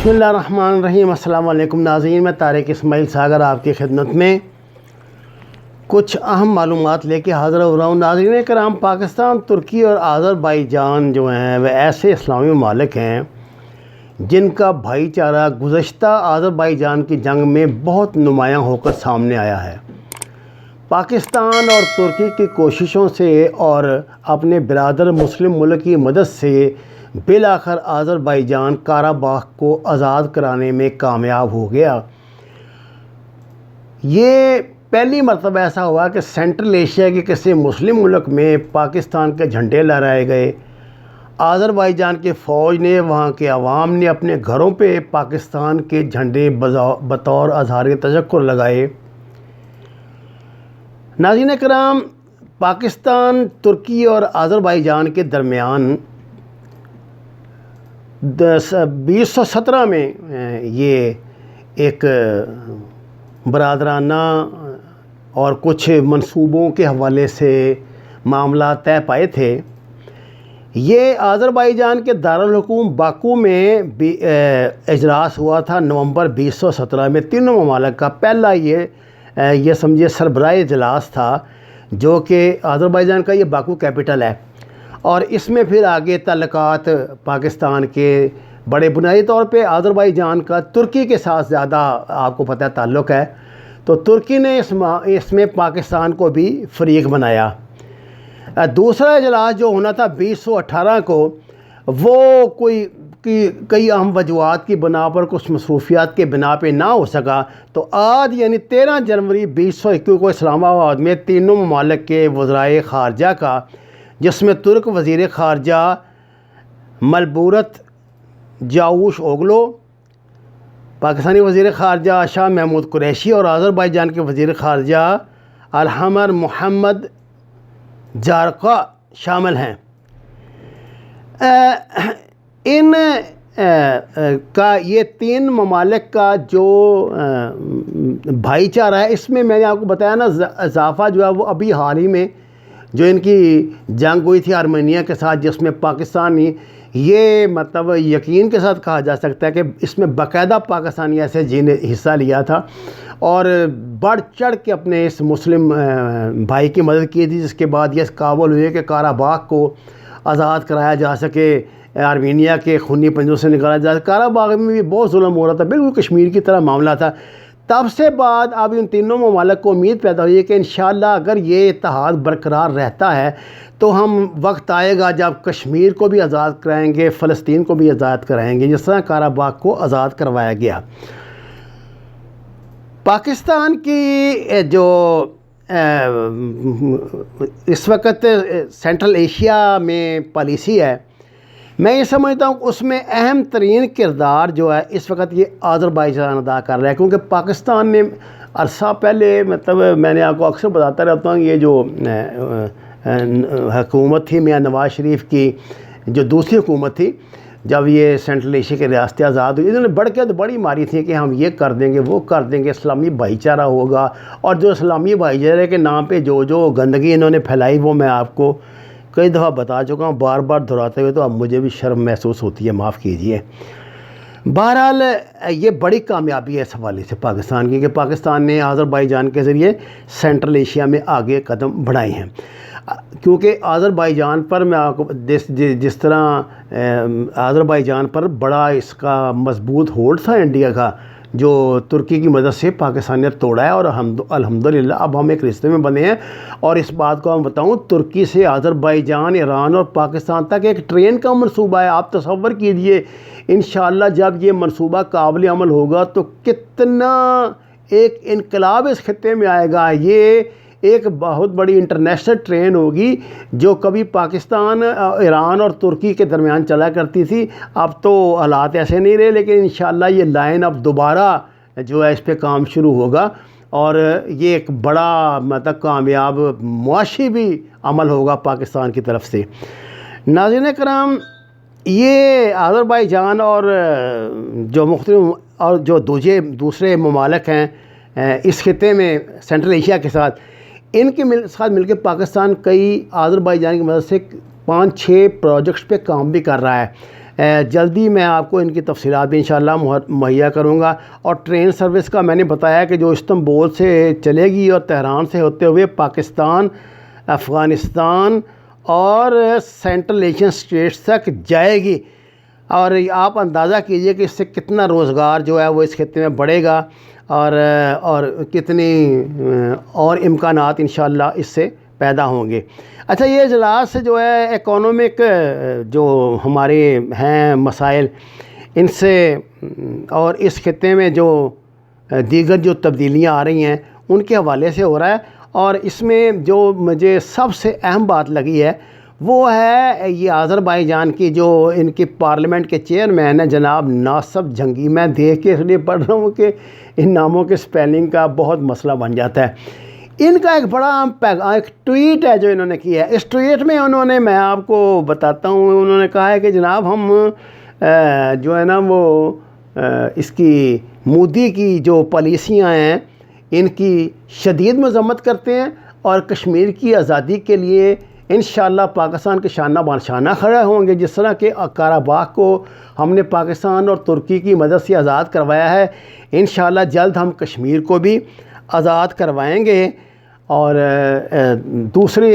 بسم اللہ الرحمن الرحیم۔ السلام علیکم ناظرین، میں طارق اسماعیل ساگر آپ کی خدمت میں کچھ اہم معلومات لے کے حاضر ہو رہا ہوں۔ ناظرین کرام، پاکستان، ترکی اور آذربائیجان جو ہیں وہ ایسے اسلامی ممالک ہیں جن کا بھائی چارہ گزشتہ آذربائیجان کی جنگ میں بہت نمایاں ہو کر سامنے آیا ہے۔ پاکستان اور ترکی کی کوششوں سے اور اپنے برادر مسلم ملک کی مدد سے بالآخر آذربائیجان قرہ کو آزاد کرانے میں کامیاب ہو گیا۔ یہ پہلی مرتبہ ایسا ہوا کہ سینٹرل ایشیا کے کسی مسلم ملک میں پاکستان کے جھنڈے لہرائے گئے۔ آذربائیجان کی فوج نے، وہاں کے عوام نے اپنے گھروں پہ پاکستان کے جھنڈے بطور اظہار تشکر لگائے۔ ناظرین کرام، پاکستان، ترکی اور آذربائیجان کے درمیان 2017 میں یہ ایک برادرانہ اور کچھ منصوبوں کے حوالے سے معاملات طے پائے تھے۔ یہ آذربائیجان کے دارالحکومت باکو میں اجلاس ہوا تھا نومبر 2017 میں۔ تینوں ممالک کا پہلا یہ سمجھے سربراہی اجلاس تھا، جو کہ آذربائیجان کا یہ باکو کیپٹل ہے، اور اس میں پھر آگے تعلقات پاکستان کے بڑے بنیادی طور پہ آذربائیجان کا ترکی کے ساتھ زیادہ آپ کو پتہ ہے تعلق ہے، تو ترکی نے اس میں پاکستان کو بھی فریق بنایا۔ دوسرا اجلاس جو ہونا تھا 2018 کو، وہ کئی اہم وجوہات کی بنا پر، کچھ مصروفیات کے بنا پہ نہ ہو سکا، تو آج یعنی 13 جنوری 2021 کو اسلام آباد میں تینوں ممالک کے وزرائے خارجہ کا، جس میں ترک وزیر خارجہ ملبورت جاوش اوغلو، پاکستانی وزیر خارجہ شاہ محمود قریشی اور آذربائیجان کے وزیر خارجہ الحمر محمد جارقہ شامل ہیں۔ ان کا یہ تین ممالک کا جو بھائی چارہ ہے، اس میں نے آپ کو بتایا نا، اضافہ جو ہے وہ ابھی حال ہی میں جو ان کی جنگ ہوئی تھی آرمینیا کے ساتھ، جس میں پاکستانی، یہ مطلب یقین کے ساتھ کہا جا سکتا ہے کہ اس میں باقاعدہ پاکستانی ایسے نے حصہ لیا تھا اور بڑھ چڑھ کے اپنے اس مسلم بھائی کی مدد کی تھی، جس کے بعد یہ قابل ہوئے کہ قرہ کو آزاد کرایا جا سکے، آرمینیا کے خونی پنجوں سے نکالا جا سکے۔ قرہ میں بھی بہت ظلم ہو رہا تھا، بالکل کشمیر کی طرح معاملہ تھا۔ تب سے بعد اب ان تینوں ممالک کو امید پیدا ہوئی ہے کہ انشاءاللہ اگر یہ اتحاد برقرار رہتا ہے تو ہم وقت آئے گا جب کشمیر کو بھی آزاد کرائیں گے، فلسطین کو بھی آزاد کرائیں گے، جس طرح قرہ کو آزاد کروایا گیا۔ پاکستان کی جو اس وقت سینٹرل ایشیا میں پالیسی ہے، میں یہ سمجھتا ہوں کہ اس میں اہم ترین کردار جو ہے اس وقت یہ آذربائیجان ادا کر رہا ہے، کیونکہ پاکستان نے عرصہ پہلے، مطلب میں نے آپ کو اکثر بتاتا رہتا ہوں، یہ جو حکومت تھی میاں نواز شریف کی، جو دوسری حکومت تھی، جب یہ سینٹرل ایشیا کی ریاستیں آزاد ہوئی، انہوں نے بڑھ کے تو بڑی ماری تھی کہ ہم یہ کر دیں گے، وہ کر دیں گے، اسلامی بھائی چارہ ہوگا، اور جو اسلامی بھائی چارے کے نام پہ جو گندگی انہوں نے پھیلائی، وہ میں آپ کو کئی دفعہ بتا چکا ہوں، بار بار دہراتے ہوئے تو اب مجھے بھی شرم محسوس ہوتی ہے، معاف کیجئے۔ بہرحال یہ بڑی کامیابی ہے اس حوالے سے پاکستان کی، کہ پاکستان نے آذربائیجان کے ذریعے سینٹرل ایشیا میں آگے قدم بڑھائے ہیں، کیونکہ آذربائیجان پر میں آپ کو جس طرح آذربائیجان پر بڑا اس کا مضبوط ہولڈ تھا انڈیا کا، جو ترکی کی مدد سے پاکستان نے توڑا ہے، اور الحمدللہ اب ہم ایک رشتے میں بنے ہیں۔ اور اس بات کو ہم بتاؤں، ترکی سے آذربائیجان، ایران اور پاکستان تک ایک ٹرین کا منصوبہ ہے۔ آپ تصور کیجئے، انشاءاللہ جب یہ منصوبہ قابل عمل ہوگا تو کتنا ایک انقلاب اس خطے میں آئے گا۔ یہ ایک بہت بڑی انٹرنیشنل ٹرین ہوگی، جو کبھی پاکستان، ایران اور ترکی کے درمیان چلا کرتی تھی۔ اب تو حالات ایسے نہیں رہے، لیکن انشاءاللہ یہ لائن اب دوبارہ جو ہے اس پہ کام شروع ہوگا، اور یہ ایک بڑا مطلب کامیاب معاشی بھی عمل ہوگا پاکستان کی طرف سے۔ ناظرین کرام، یہ آذربائیجان اور جو مختلف اور جو دوسرے ممالک ہیں اس خطے میں سینٹرل ایشیا کے ساتھ، ان کے ساتھ مل کے پاکستان کئی آذربائیجان کی مدد سے 5-6 پروجیکٹس پہ کام بھی کر رہا ہے۔ جلدی میں آپ کو ان کی تفصیلات بھی انشاءاللہ مہیا کروں گا۔ اور ٹرین سروس کا میں نے بتایا کہ جو استنبول سے چلے گی اور تہران سے ہوتے ہوئے پاکستان، افغانستان اور سینٹرل ایشین اسٹیٹس تک جائے گی، اور آپ اندازہ کیجئے کہ اس سے کتنا روزگار جو ہے وہ اس خطے میں بڑھے گا، اور کتنی اور امکانات انشاءاللہ اس سے پیدا ہوں گے۔ اچھا، یہ اجلاس جو ہے اکانومک جو ہمارے ہیں مسائل ان سے اور اس خطے میں جو دیگر جو تبدیلیاں آ رہی ہیں ان کے حوالے سے ہو رہا ہے، اور اس میں جو مجھے سب سے اہم بات لگی ہے وہ ہے یہ آذربائیجان کی جو ان کی پارلیمنٹ کے چیئرمین ہیں جناب ناصف جنگی۔ میں دیکھ کے اس لیے پڑھ رہا ہوں کہ ان ناموں کے سپیلنگ کا بہت مسئلہ بن جاتا ہے۔ ان کا ایک بڑا ایک ٹویٹ ہے جو انہوں نے کیا ہے۔ اس ٹویٹ میں انہوں نے، میں آپ کو بتاتا ہوں، انہوں نے کہا ہے کہ جناب ہم جو ہے نا وہ اس کی مودی کی جو پالیسیاں ہیں ان کی شدید مذمت کرتے ہیں، اور کشمیر کی آزادی کے لیے انشاءاللہ پاکستان کے شانہ بہ شانہ کھڑے ہوں گے۔ جس طرح کہ قراباغ کو ہم نے پاکستان اور ترکی کی مدد سے آزاد کروایا ہے، انشاءاللہ جلد ہم کشمیر کو بھی آزاد کروائیں گے۔ اور دوسرے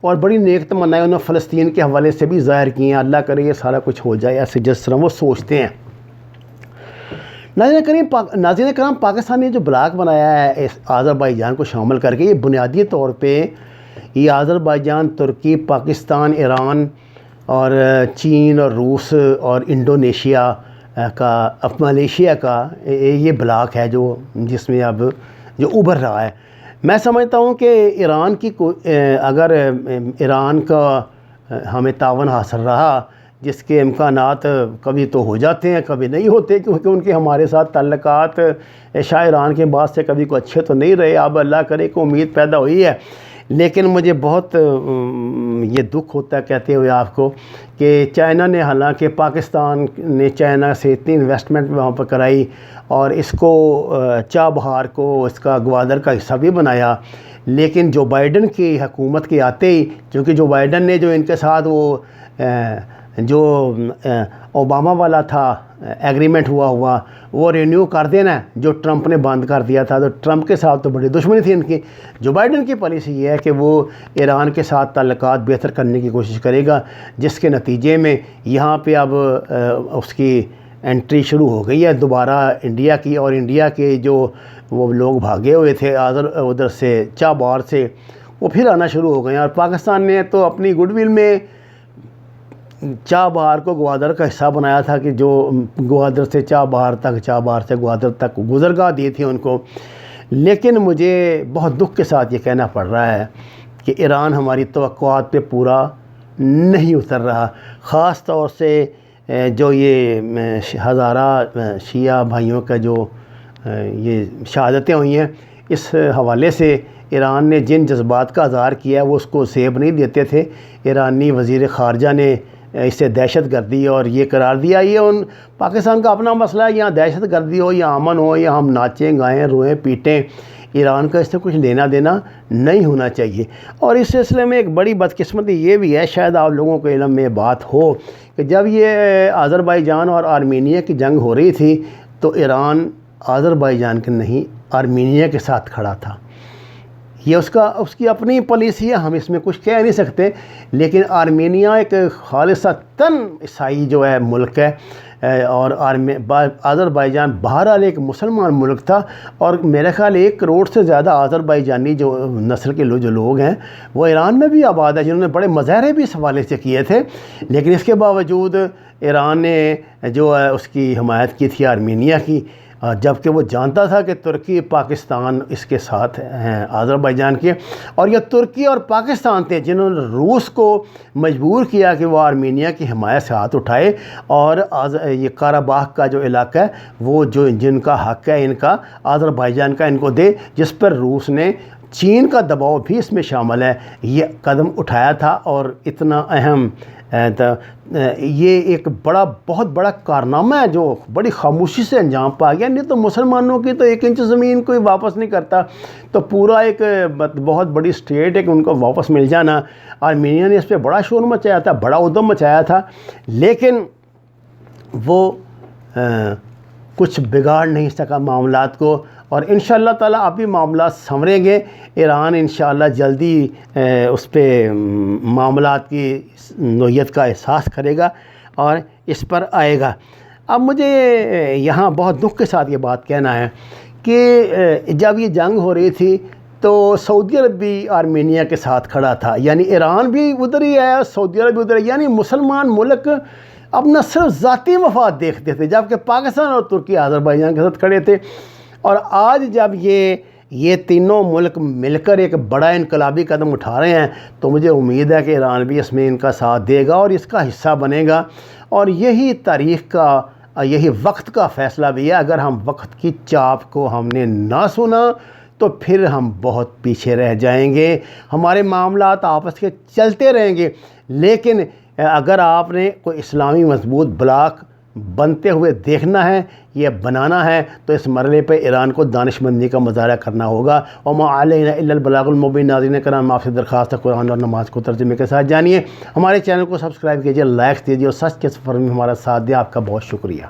اور بڑی نیک تمنائیں انہوں نے فلسطین کے حوالے سے بھی ظاہر کی ہیں۔ اللہ کرے یہ سارا کچھ ہو جائے ایسے جس طرح وہ سوچتے ہیں۔ ناظرین کرام، پاکستان نے جو بلاک بنایا ہے اس آذربائیجان کو شامل کر کے، یہ بنیادی طور پہ یہ آذربائیجان، ترکی، پاکستان، ایران اور چین اور روس اور انڈونیشیا کا، ملیشیا کا یہ بلاک ہے جو جس میں اب جو ابھر رہا ہے۔ میں سمجھتا ہوں کہ ایران کی اگر ایران کا ہمیں تعاون حاصل رہا، جس کے امکانات کبھی تو ہو جاتے ہیں کبھی نہیں ہوتے، کیونکہ ان کے ہمارے ساتھ تعلقات شاہ ایران کے بعد سے کبھی کوئی اچھے تو نہیں رہے، اب اللہ کرے کہ امید پیدا ہوئی ہے۔ لیکن مجھے بہت یہ دکھ ہوتا ہے کہتے ہوئے آپ کو کہ چائنا نے، حالانکہ پاکستان نے چائنا سے اتنی انویسٹمنٹ وہاں پر کرائی اور اس کو چابہار کو اس کا گوادر کا حصہ بھی بنایا، لیکن جو بائیڈن کی حکومت کے آتے ہی، چونکہ جو بائیڈن نے جو ان کے ساتھ وہ جو اوباما والا تھا ایگریمنٹ ہوا وہ رینیو کر دینا، جو ٹرمپ نے بند کر دیا تھا، تو ٹرمپ کے ساتھ تو بڑی دشمنی تھی ان کی۔ جو بائیڈن کی پالیسی یہ ہے کہ وہ ایران کے ساتھ تعلقات بہتر کرنے کی کوشش کرے گا، جس کے نتیجے میں یہاں پہ اب اس کی انٹری شروع ہو گئی ہے دوبارہ انڈیا کی، اور انڈیا کے جو وہ لوگ بھاگے ہوئے تھے ادھر سے چابہار سے، وہ پھر آنا شروع ہو گئے ہیں۔ اور پاکستان نے تو اپنی گڈ ول میں چابہار کو گوادر کا حصہ بنایا تھا کہ جو گوادر سے چابہار تک، چابہار سے گوادر تک گزرگاہ دی تھی ان کو۔ لیکن مجھے بہت دکھ کے ساتھ یہ کہنا پڑ رہا ہے کہ ایران ہماری توقعات پہ پورا نہیں اتر رہا، خاص طور سے جو یہ ہزارہ شیعہ بھائیوں کا جو یہ شہادتیں ہوئی ہیں، اس حوالے سے ایران نے جن جذبات کا اظہار کیا ہے وہ اس کو زیب نہیں دیتے تھے۔ ایرانی وزیر خارجہ نے اسے دہشت گردی اور یہ قرار دیا۔ یہ پاکستان کا اپنا مسئلہ ہے، یہاں دہشت گردی ہو یا امن ہو یا ہم ناچیں گائیں روئیں پیٹیں، ایران کا اس سے کچھ لینا دینا نہیں ہونا چاہیے۔ اور اس سلسلے میں ایک بڑی بدقسمتی یہ بھی ہے، شاید آپ لوگوں کو علم میں بات ہو، کہ جب یہ آذربائیجان اور آرمینیا کی جنگ ہو رہی تھی تو ایران آذربائیجان کے نہیں آرمینیا کے ساتھ کھڑا تھا۔ یہ اس کی اپنی پالیسی ہے، ہم اس میں کچھ کہہ نہیں سکتے، لیکن آرمینیا ایک خالصتاً عیسائی جو ہے ملک ہے، اور آذربائیجان بہرحال ایک مسلمان ملک تھا، اور میرے خیال 1 کروڑ سے زیادہ آذربائیجانی جو نسل کے جو لوگ ہیں وہ ایران میں بھی آباد ہے، جنہوں نے بڑے مظاہرے بھی اس حوالے سے کیے تھے، لیکن اس کے باوجود ایران نے جو ہے اس کی حمایت کی تھی آرمینیا کی، جبکہ وہ جانتا تھا کہ ترکی پاکستان اس کے ساتھ ہیں آذربائیجان کے، اور یہ ترکی اور پاکستان تھے جنہوں نے روس کو مجبور کیا کہ وہ آرمینیا کی حمایت سے ہاتھ اٹھائے، اور یہ قراباغ کا جو علاقہ ہے وہ جن کا حق ہے ان کا، آذربائیجان کا ان کو دے، جس پر روس نے، چین کا دباؤ بھی اس میں شامل ہے، یہ قدم اٹھایا تھا۔ اور اتنا اہم یہ ایک بہت بڑا کارنامہ ہے جو بڑی خاموشی سے انجام پا گیا۔ نہیں تو مسلمانوں کی تو 1 انچ زمین کوئی واپس نہیں کرتا، تو پورا ایک بہت بڑی اسٹیٹ ہے کہ ان کو واپس مل جانا۔ آرمینیا نے اس پہ بڑا شور مچایا تھا، بڑا ادھم مچایا تھا، لیکن وہ کچھ بگاڑ نہیں سکا معاملات کو، اور انشاءاللہ تعالیٰ اب بھی معاملات سنوریں گے۔ ایران انشاءاللہ جلدی اس پہ معاملات کی نوعیت کا احساس کرے گا اور اس پر آئے گا۔ اب مجھے یہاں بہت دکھ کے ساتھ یہ بات کہنا ہے کہ جب یہ جنگ ہو رہی تھی تو سعودی عرب بھی آرمینیا کے ساتھ کھڑا تھا، یعنی ایران بھی ادھر ہی ہے، سعودی عرب بھی ادھر ہے، یعنی مسلمان ملک اپنا صرف ذاتی مفاد دیکھتے تھے، جبکہ پاکستان اور ترکی آذربائیجان کے ساتھ کھڑے تھے۔ اور آج جب یہ تینوں ملک مل کر ایک بڑا انقلابی قدم اٹھا رہے ہیں تو مجھے امید ہے کہ ایران بھی اس میں ان کا ساتھ دے گا اور اس کا حصہ بنے گا، اور یہی تاریخ کا، یہی وقت کا فیصلہ بھی ہے۔ اگر ہم وقت کی چاپ کو ہم نے نہ سنا تو پھر ہم بہت پیچھے رہ جائیں گے، ہمارے معاملات آپس کے چلتے رہیں گے۔ لیکن اگر آپ نے کوئی اسلامی مضبوط بلاک بنتے ہوئے دیکھنا ہے، یہ بنانا ہے، تو اس مرحلے پہ ایران کو دانش مندی کا مظاہرہ کرنا ہوگا۔ وما علینا الا البلاغ المبین۔ ناظرین کرام، آپ سے درخواست ہے قرآن اور نماز کو ترجمے کے ساتھ جانیے، ہمارے چینل کو سبسکرائب کیجیے، لائک دیجیے اور سچ کے سفر میں ہمارا ساتھ دیں۔ آپ کا بہت شکریہ۔